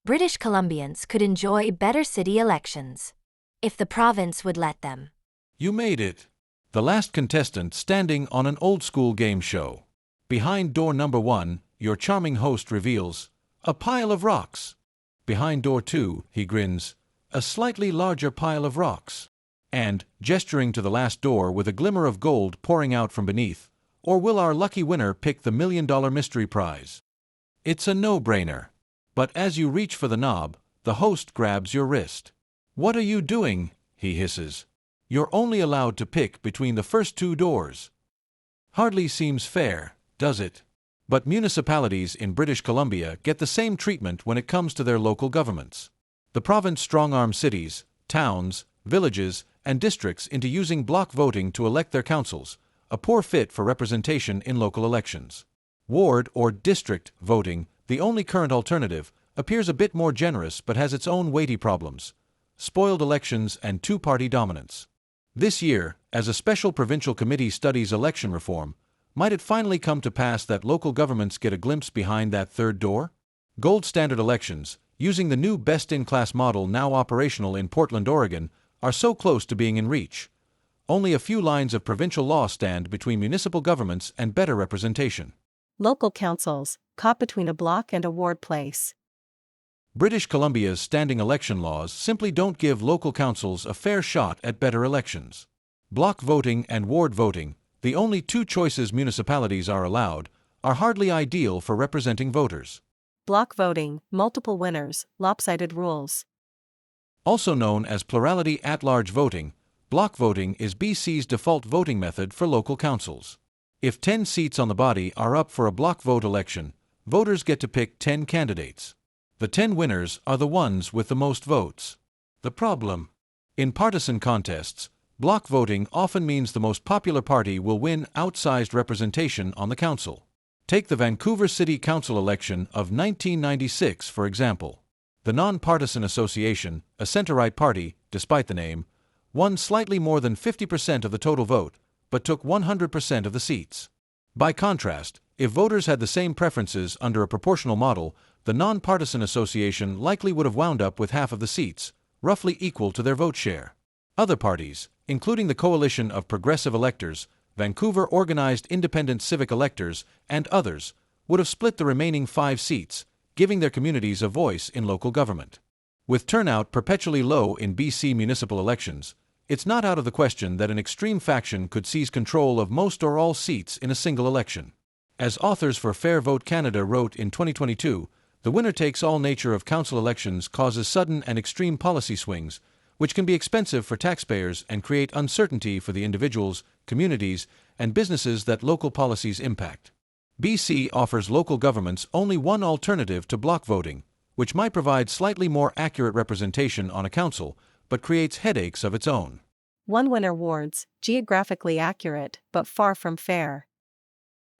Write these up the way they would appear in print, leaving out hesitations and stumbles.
British Columbians could enjoy better city elections if the province would let them. You made it. The last contestant standing on an old-school game show. Behind door number 1, your charming host reveals a pile of rocks. Behind door 2, he grins, a slightly larger pile of rocks. And, gesturing to the last door with a glimmer of gold pouring out from beneath, or will our lucky winner pick the $1 million mystery prize? It's a no-brainer. But as you reach for the knob, the host grabs your wrist. "What are you doing?" he hisses. "You're only allowed to pick between the first 2 doors." Hardly seems fair, does it? But municipalities in British Columbia get the same treatment when it comes to their local governments. The province strong-arms cities, towns, villages, and districts into using bloc voting to elect their councils, a poor fit for representation in local elections. Ward or district voting, the only current alternative, appears a bit more generous but has its own weighty problems: spoiled elections and two-party dominance. This year, as a special provincial committee studies election reform, might it finally come to pass that local governments get a glimpse behind that third door? Gold standard elections, using the new best-in-class model now operational in Portland, Oregon, are so close to being in reach. Only a few lines of provincial law stand between municipal governments and better representation. Local councils, caught between a bloc and a ward place. British Columbia's standing election laws simply don't give local councils a fair shot at better elections. Bloc voting and ward voting, the only 2 choices municipalities are allowed, are hardly ideal for representing voters. Bloc voting, multiple winners, lopsided rules. Also known as plurality at-large voting, bloc voting is BC's default voting method for local councils. If 10 seats on the body are up for a bloc vote election, voters get to pick 10 candidates. The 10 winners are the ones with the most votes. The problem? In partisan contests, bloc voting often means the most popular party will win outsized representation on the council. Take the Vancouver City Council election of 1996, for example. The non-partisan association, a center-right party, despite the name, won slightly more than 50% of the total vote, but took 100% of the seats. By contrast, if voters had the same preferences under a proportional model, the non-partisan association likely would have wound up with half of the seats, roughly equal to their vote share. Other parties, including the Coalition of Progressive Electors, Vancouver Organized Independent Civic Electors, and others, would have split the remaining 5 seats, giving their communities a voice in local government. With turnout perpetually low in BC municipal elections, it's not out of the question that an extreme faction could seize control of most or all seats in a single election. As authors for Fair Vote Canada wrote in 2022, the winner-takes-all nature of council elections causes sudden and extreme policy swings, which can be expensive for taxpayers and create uncertainty for the individuals, communities, and businesses that local policies impact. BC offers local governments only one alternative to bloc voting, which might provide slightly more accurate representation on a council, but creates headaches of its own. One winner wards, geographically accurate, but far from fair.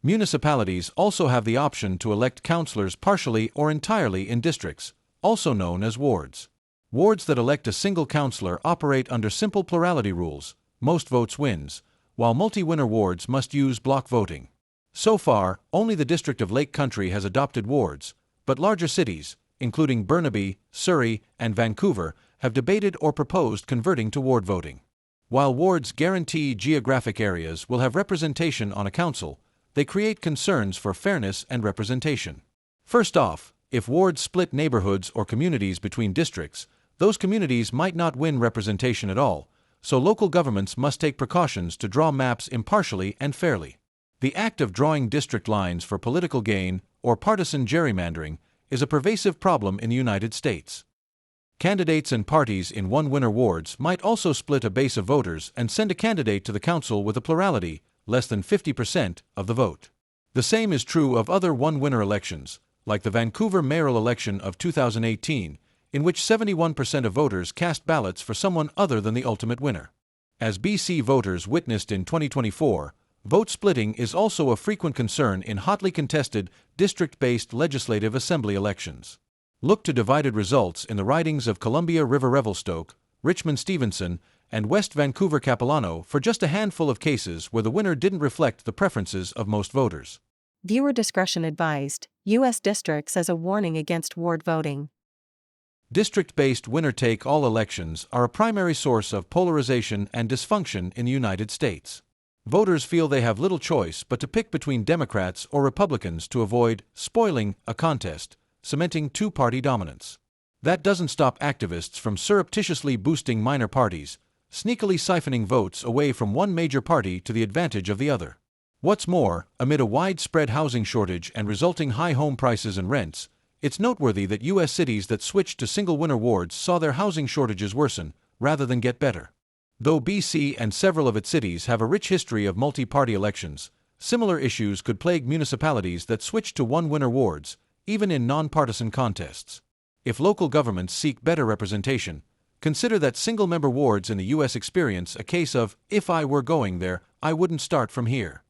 Municipalities also have the option to elect councillors partially or entirely in districts, also known as wards. Wards that elect a single councillor operate under simple plurality rules, most votes wins, while multi-winner wards must use bloc voting. So far, only the District of Lake Country has adopted wards, but larger cities, including Burnaby, Surrey, and Vancouver, have debated or proposed converting to ward voting. While wards guarantee geographic areas will have representation on a council, they create concerns for fairness and representation. First off, if wards split neighborhoods or communities between districts, those communities might not win representation at all, so local governments must take precautions to draw maps impartially and fairly. The act of drawing district lines for political gain or partisan gerrymandering is a pervasive problem in the United States. Candidates and parties in one-winner wards might also split a base of voters and send a candidate to the council with a plurality, less than 50% of the vote. The same is true of other one-winner elections, like the Vancouver mayoral election of 2018, in which 71% of voters cast ballots for someone other than the ultimate winner. As BC voters witnessed in 2024, vote splitting is also a frequent concern in hotly contested, district-based legislative assembly elections. Look to divided results in the ridings of Columbia River-Revelstoke, Richmond-Stevenson, and West Vancouver-Capilano for just a handful of cases where the winner didn't reflect the preferences of most voters. Viewer discretion advised. U.S. districts as a warning against ward voting. District-based winner-take-all elections are a primary source of polarization and dysfunction in the United States. Voters feel they have little choice but to pick between Democrats or Republicans to avoid spoiling a contest, cementing two-party dominance. That doesn't stop activists from surreptitiously boosting minor parties, sneakily siphoning votes away from one major party to the advantage of the other. What's more, amid a widespread housing shortage and resulting high home prices and rents, it's noteworthy that U.S. cities that switched to single-winner wards saw their housing shortages worsen, rather than get better. Though B.C. and several of its cities have a rich history of multi-party elections, similar issues could plague municipalities that switched to one-winner wards, even in non-partisan contests. If local governments seek better representation, consider that single-member wards in the U.S. experience a case of, if I were going there, I wouldn't start from here.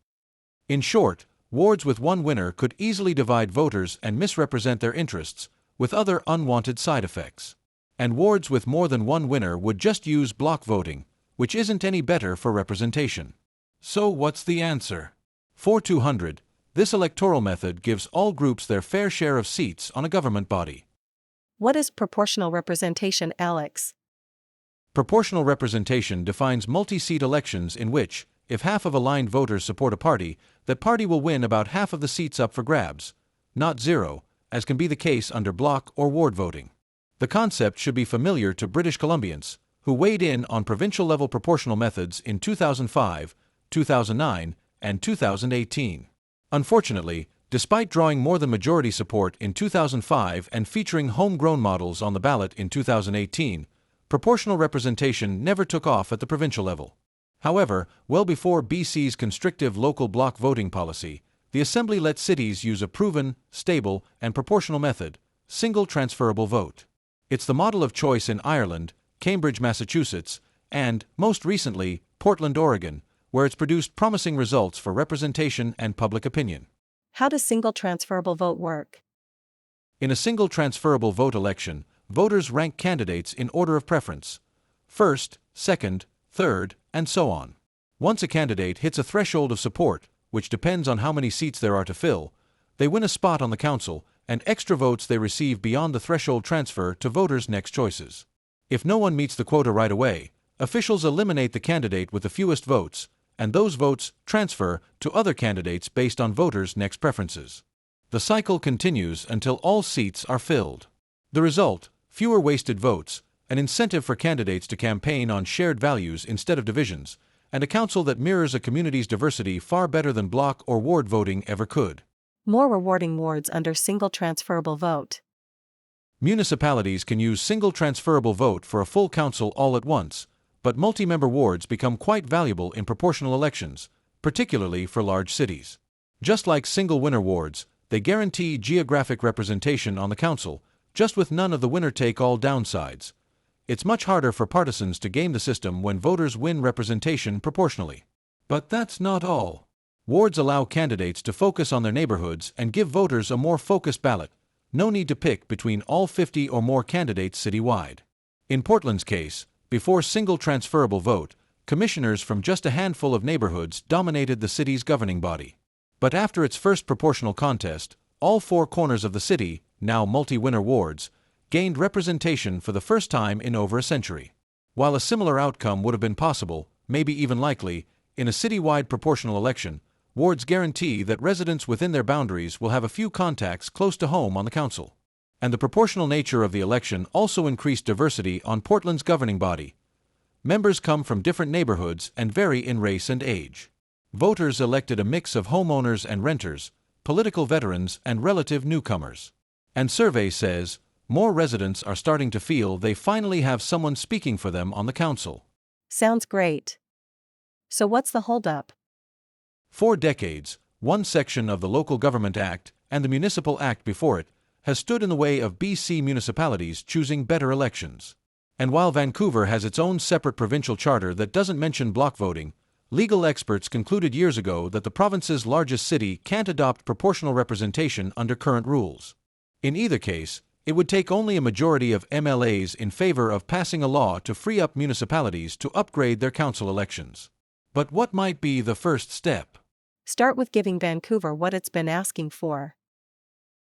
In short, wards with one winner could easily divide voters and misrepresent their interests, with other unwanted side effects. And wards with more than one winner would just use bloc voting, which isn't any better for representation. So what's the answer? For 200, this electoral method gives all groups their fair share of seats on a government body. What is proportional representation, Alex? Proportional representation defines multi-seat elections in which, if half of aligned voters support a party, that party will win about half of the seats up for grabs, not zero, as can be the case under bloc or ward voting. The concept should be familiar to British Columbians, who weighed in on provincial-level proportional methods in 2005, 2009, and 2018. Unfortunately, despite drawing more than majority support in 2005 and featuring homegrown models on the ballot in 2018, proportional representation never took off at the provincial level. However, well before BC's constrictive local bloc voting policy, the Assembly let cities use a proven, stable, and proportional method, single transferable vote. It's the model of choice in Ireland, Cambridge, Massachusetts, and, most recently, Portland, Oregon, where it's produced promising results for representation and public opinion. How does single transferable vote work? In a single transferable vote election, voters rank candidates in order of preference: first, second, third, and so on. Once a candidate hits a threshold of support, which depends on how many seats there are to fill, they win a spot on the council, and extra votes they receive beyond the threshold transfer to voters' next choices. If no one meets the quota right away, officials eliminate the candidate with the fewest votes, and those votes transfer to other candidates based on voters' next preferences. The cycle continues until all seats are filled. The result: fewer wasted votes, an incentive for candidates to campaign on shared values instead of divisions, and a council that mirrors a community's diversity far better than bloc or ward voting ever could. More rewarding wards under single transferable vote. Municipalities can use single transferable vote for a full council all at once, but multi-member wards become quite valuable in proportional elections, particularly for large cities. Just like single-winner wards, they guarantee geographic representation on the council, just with none of the winner-take-all downsides. It's much harder for partisans to game the system when voters win representation proportionally. But that's not all. Wards allow candidates to focus on their neighborhoods and give voters a more focused ballot. No need to pick between all 50 or more candidates citywide. In Portland's case, before single transferable vote, commissioners from just a handful of neighborhoods dominated the city's governing body. But after its first proportional contest, all four corners of the city, now multi-winner wards, gained representation for the first time in over a century. While a similar outcome would have been possible, maybe even likely, in a citywide proportional election, wards guarantee that residents within their boundaries will have a few contacts close to home on the council. And the proportional nature of the election also increased diversity on Portland's governing body. Members come from different neighborhoods and vary in race and age. Voters elected a mix of homeowners and renters, political veterans and relative newcomers. And survey says, more residents are starting to feel they finally have someone speaking for them on the council. Sounds great. So what's the holdup? For decades, one section of the Local Government Act, and the Municipal Act before it, has stood in the way of BC municipalities choosing better elections. And while Vancouver has its own separate provincial charter that doesn't mention bloc voting, legal experts concluded years ago that the province's largest city can't adopt proportional representation under current rules. In either case, it would take only a majority of MLAs in favor of passing a law to free up municipalities to upgrade their council elections. But what might be the first step? Start with giving Vancouver what it's been asking for.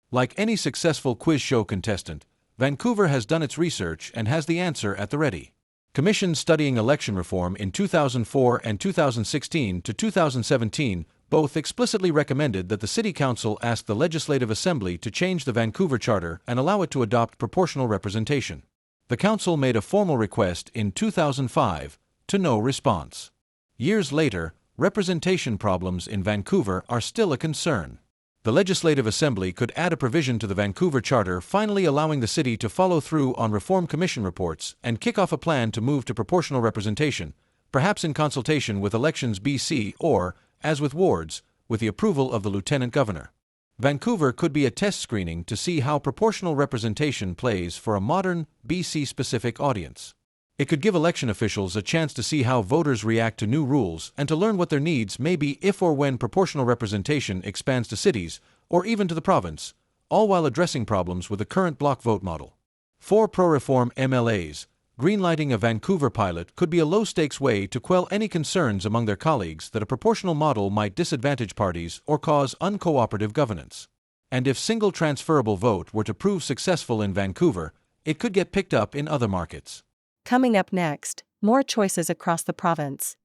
Like any successful quiz show contestant, Vancouver has done its research and has the answer at the ready. Commissions studying election reform in 2004 and 2016 to 2017 both explicitly recommended that the City Council ask the Legislative Assembly to change the Vancouver Charter and allow it to adopt proportional representation. The Council made a formal request in 2005, to no response. Years later, representation problems in Vancouver are still a concern. The Legislative Assembly could add a provision to the Vancouver Charter finally allowing the city to follow through on Reform Commission reports and kick off a plan to move to proportional representation, perhaps in consultation with Elections BC or, as with wards, with the approval of the Lieutenant Governor. Vancouver could be a test screening to see how proportional representation plays for a modern, BC-specific audience. It could give election officials a chance to see how voters react to new rules and to learn what their needs may be if or when proportional representation expands to cities, or even to the province, all while addressing problems with the current bloc vote model. For pro-reform MLAs, greenlighting a Vancouver pilot could be a low-stakes way to quell any concerns among their colleagues that a proportional model might disadvantage parties or cause uncooperative governance. And if single transferable vote were to prove successful in Vancouver, it could get picked up in other markets. Coming up next, more choices across the province.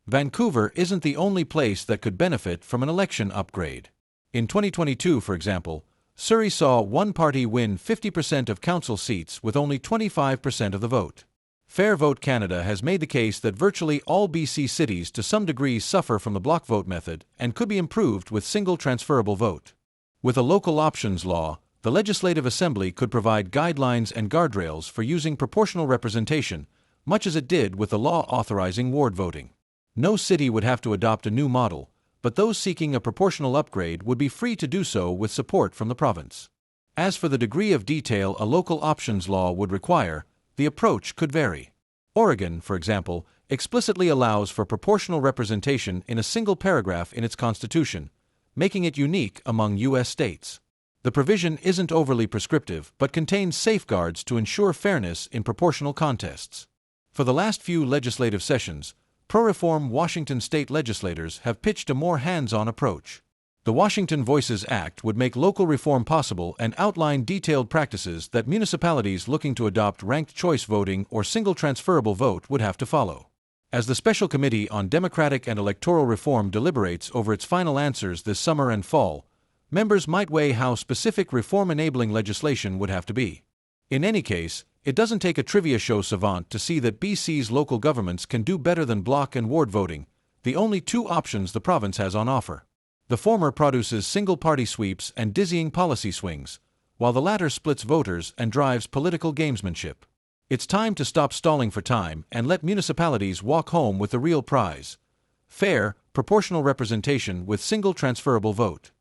Vancouver isn't the only place that could benefit from an election upgrade. In 2022, for example, Surrey saw one party win 50% of council seats with only 25% of the vote. Fair Vote Canada has made the case that virtually all BC cities to some degree suffer from the block vote method and could be improved with single transferable vote. With a local options law, the Legislative Assembly could provide guidelines and guardrails for using proportional representation, much as it did with the law authorizing ward voting. No city would have to adopt a new model, but those seeking a proportional upgrade would be free to do so with support from the province. As for the degree of detail a local options law would require, the approach could vary. Oregon, for example, explicitly allows for proportional representation in a single paragraph in its constitution, making it unique among U.S. states. The provision isn't overly prescriptive but contains safeguards to ensure fairness in proportional contests. For the last few legislative sessions, pro-reform Washington state legislators have pitched a more hands-on approach. The Washington Voices Act would make local reform possible and outline detailed practices that municipalities looking to adopt ranked choice voting or single transferable vote would have to follow. As the Special Committee on Democratic and Electoral Reform deliberates over its final answers this summer and fall, members might weigh how specific reform-enabling legislation would have to be. In any case, it doesn't take a trivia show savant to see that BC's local governments can do better than block and ward voting, the only two options the province has on offer. The former produces single-party sweeps and dizzying policy swings, while the latter splits voters and drives political gamesmanship. It's time to stop stalling for time and let municipalities walk home with the real prize: fair, proportional representation with single transferable vote.